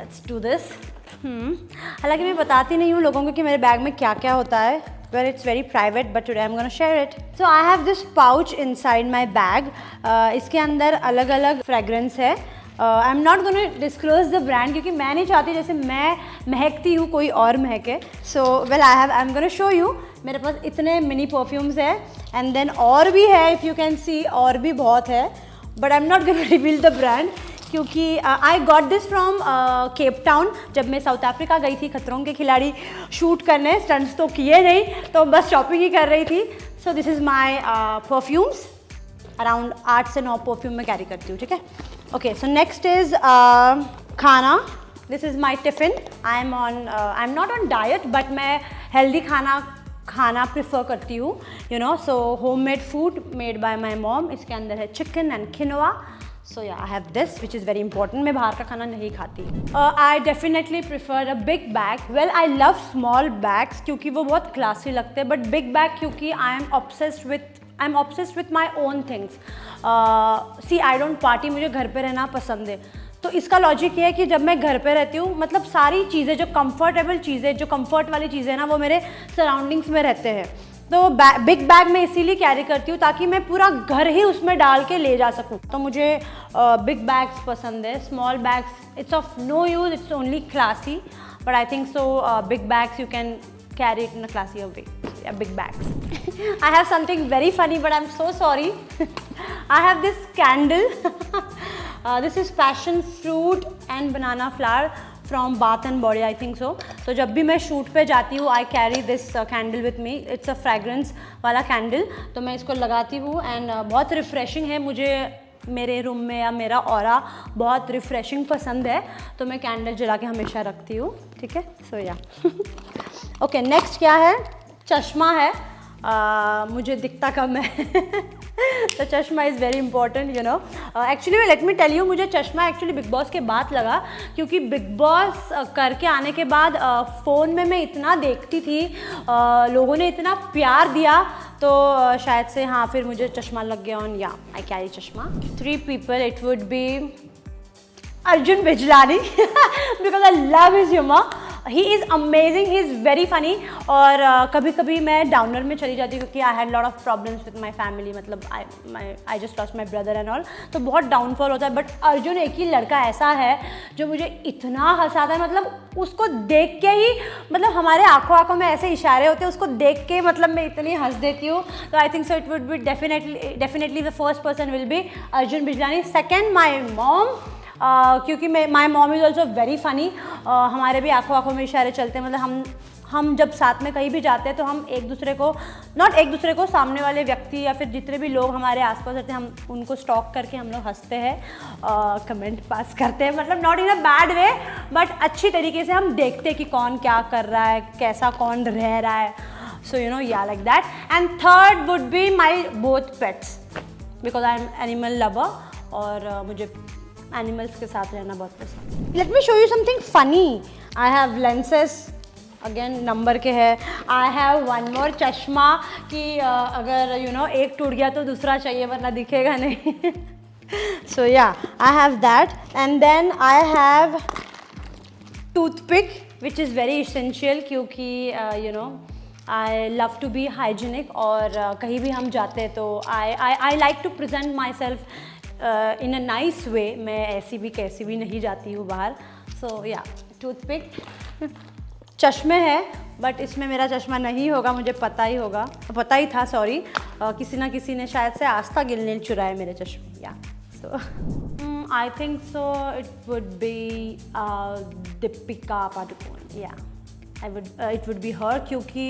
Let's do this. हालांकि मैं बताती नहीं हूँ लोगों को कि मेरे बैग में क्या क्या होता है, well it's very private but today I'm gonna share it. So I have this pouch inside my bag. इसके अंदर अलग अलग fragrance है. I'm not gonna disclose the brand क्योंकि मैं नहीं चाहती जैसे मैं महकती हूँ कोई और महके. So well I'm gonna show you. मेरे पास इतने मिनी परफ्यूम्स है and then और भी है, if you can see और भी बहुत है, but I'm not gonna reveal the brand क्योंकि I got this from Cape Town जब मैं साउथ अफ्रीका गई थी खतरों के खिलाड़ी शूट करने. स्टंट्स तो किए नहीं, तो बस शॉपिंग ही कर रही थी. So this is my perfumes. Around 8 से 9 परफ्यूम में कैरी करती हूँ, ठीक है. ओके, सो नेक्स्ट इज़ खाना. This is my tiffin. I am not on diet but मैं हेल्दी खाना प्रेफर करती हूँ, you know. So home made food made by my mom. इसके अंदर है chicken and quinoa. So yeah, I have this which is very important. मैं बाहर का खाना नहीं खाती. I definitely prefer a big bag. Well, I love small bags क्योंकि वो बहुत classy लगते हैं. But big bag क्योंकि I'm obsessed with my own things. See, I don't party. मुझे घर पे रहना पसंद है. तो इसका लॉजिक ये है कि जब मैं घर पे रहती हूँ, मतलब सारी चीज़ें जो कंफर्टेबल चीज़ें, जो कंफर्ट वाली चीज़ें ना, वो मेरे सराउंडिंग्स में रहते हैं. तो बिग बैग में इसीलिए कैरी करती हूँ ताकि मैं पूरा घर ही उसमें डाल के ले जा सकूँ. तो मुझे बिग बैग्स पसंद है. Small bags it's of no use, it's only classy. But I think so big bags you can carry it in a classy way. Big bags. I have something very funny but I am so sorry. I have this candle. This is passion fruit and banana flower from Bath and Body, I think so. तो जब भी मैं shoot पे जाती हूँ I carry this candle with me. It's a fragrance वाला candle. तो मैं इसको लगाती हूँ एंड बहुत रिफ़्रेशिंग है. मुझे मेरे रूम में या मेरा ऑरा बहुत रिफ़्रेशिंग पसंद है, तो मैं कैंडल जला के हमेशा रखती हूँ, ठीक है. सो या ओके, नेक्स्ट क्या है? चश्मा है. मुझे दिखता कम है तो चश्मा is very important, you know. Actually let me tell you, मुझे चश्मा एक्चुअली बिग बॉस के बाद लगा क्योंकि बिग बॉस करके आने के बाद फ़ोन में मैं इतना देखती थी, लोगों ने इतना प्यार दिया, तो शायद से हाँ फिर मुझे चश्मा लग गया. ऑन या आई कैरी चश्मा. 3 people it would B Arjun Bijlani because I love his humour. He is amazing, he is very funny. और कभी कभी मैं डाउनर में चली जाती हूँ क्योंकि I had lot of problems with my family. मतलब I just lost my brother and all, तो बहुत डाउनफॉल होता है. बट अर्जुन एक ही लड़का ऐसा है जो मुझे इतना हंसाता है. मतलब उसको देख के ही, मतलब हमारे आंखों में ऐसे इशारे होते हैं, उसको देख के मतलब मैं इतनी हंस देती हूँ. तो I think so it would be definitely the first person will be Arjun Bijlani. Second my mom, क्योंकि my mom is also very funny. हमारे भी आंखों में इशारे चलते हैं. मतलब हम जब साथ में कहीं भी जाते हैं तो हम एक दूसरे को सामने वाले व्यक्ति या फिर जितने भी लोग हमारे आसपास रहते हैं, हम उनको स्टॉक करके हम लोग हंसते हैं, कमेंट पास करते हैं. मतलब not in a bad way but अच्छी तरीके से हम देखते हैं कि कौन क्या कर रहा है, कैसा कौन रह रहा है. सो यू नो, या like that. And third would be my both pets because I am animal lover और मुझे एनिमल्स के साथ रहना बहुत पसंद है. Let me show you something funny. I have lenses, again number के है. आई हैव वन मोर चश्मा कि अगर यू नो एक टूट गया तो दूसरा चाहिए वरना दिखेगा नहीं. So yeah I have that. And then I have toothpick which is very essential क्योंकि you know I love to be hygienic. और कहीं भी हम जाते हैं तो I like to present myself in a nice way. मैं ऐसी भी कैसी भी नहीं जाती हूँ बाहर. सो या टूथपिक. चश्मे है बट इसमें मेरा चश्मा नहीं होगा, मुझे पता ही था सॉरी. किसी ना किसी ने शायद से आस्था गिल ने चुराए मेरे चश्मे. Yeah so I think so it would be Deepika Padukone. Yeah it would B हर क्योंकि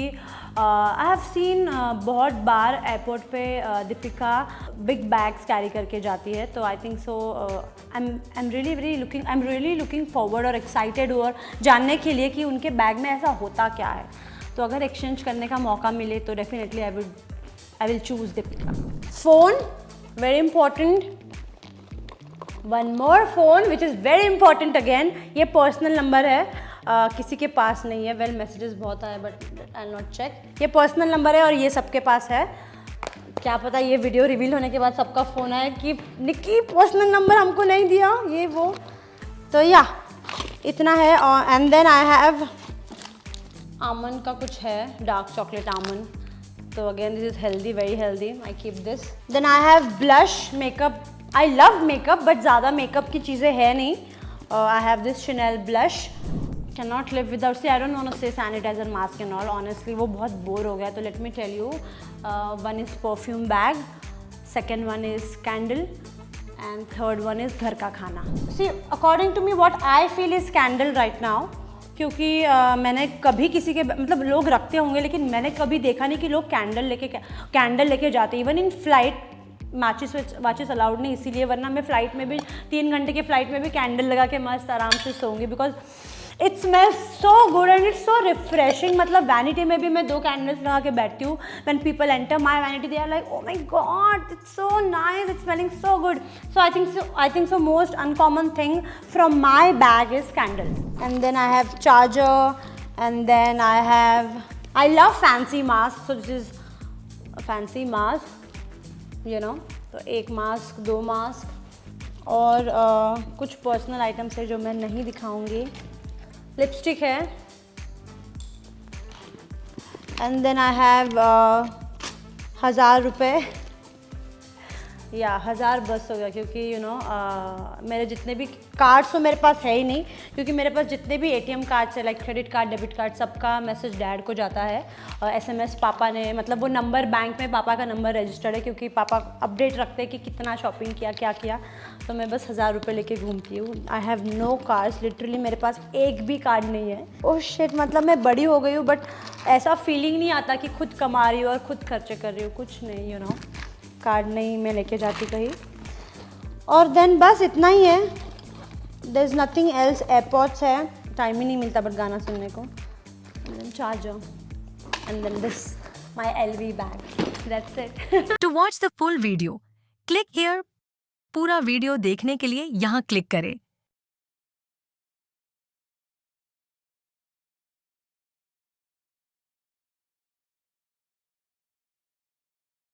आई हैव सीन बहुत बार एयरपोर्ट पे दीपिका बिग बैग्स कैरी करके जाती है. तो I think so I am really looking forward और एक्साइटेड और जानने के लिए कि उनके बैग में ऐसा होता क्या है. तो अगर एक्सचेंज करने का मौका मिले तो definitely I will choose Deepika. Phone very important. One more phone which is very important again. ये पर्सनल नंबर है, किसी के पास नहीं है. वेल मैसेजेस बहुत आए but I will not check. ये पर्सनल नंबर है और ये सबके पास है. क्या पता ये वीडियो रिवील होने के बाद सबका फ़ोन आए कि निक्की पर्सनल नंबर हमको नहीं दिया, ये वो. तो या इतना है। And then I have almond का कुछ है, डार्क चॉकलेट आमंड, तो again this is healthy, very healthy, I keep this. Then I have blush, makeup, I love makeup but ज़्यादा मेकअप की चीज़ें है नहीं। I have this Chanel blush, can not live without, say I don't want to say sanitizer mask and all, honestly वो बहुत bore हो गया। तो let me tell you, one is perfume bag, second one is candle and third one is घर का खाना। See according to me what I feel is candle right now, क्योंकि मैंने कभी किसी के, मतलब लोग रखते होंगे लेकिन मैंने कभी देखा नहीं कि लोग कैंडल लेके जाते, इवन इन फ्लाइट माचिस अलाउड नहीं, इसीलिए, वरना मैं फ़्लाइट में भी 3 घंटे के फ़्लाइट में भी कैंडल लगा के मस्त आराम से सोऊंगी, because it smells so good and it's so refreshing. मतलब वैनिटी में भी मैं 2 कैंडल्स लगा के बैठती हूँ। When people enter my vanity they are like oh my God it's so nice, it's smelling so good. So I think so most uncommon thing from my bag is candle. And then I have charger and then I love fancy mask, so this is fancy mask, you know, तो 1 mask, 2 mask और कुछ personal items है जो मैं नहीं दिखाऊंगी। Lipstick है and then I have 1000 रुपये, या 1000 बस हो गया, क्योंकि यू नो मेरे जितने भी कार्ड्स तो मेरे पास है ही नहीं, क्योंकि मेरे पास जितने भी ATM कार्ड्स है, like credit card, debit card, सबका मैसेज डैड को जाता है और SMS पापा ने, मतलब वो नंबर बैंक में पापा का नंबर रजिस्टर्ड है, क्योंकि पापा अपडेट रखते हैं कि कितना शॉपिंग किया, क्या किया। तो मैं बस 1000 रुपये लेके घूमती हूँ। I have no cards, literally मेरे पास एक भी कार्ड नहीं है। ओह शिट, मतलब मैं बड़ी हो गई हूँ बट ऐसा फीलिंग नहीं आता कि खुद कमा रही हूँ और खुद खर्चे कर रही हूँ, कुछ नहीं, यू नो, कार्ड नहीं मैं लेके जाती कहीं। और देन बस इतना ही है, there is nothing else. Airpods है, टाइम ही नहीं मिलता बट गाना सुनने को। Charger and then this my LV bag, that's it. To watch the full video click here. पूरा वीडियो देखने के लिए यहाँ क्लिक करें।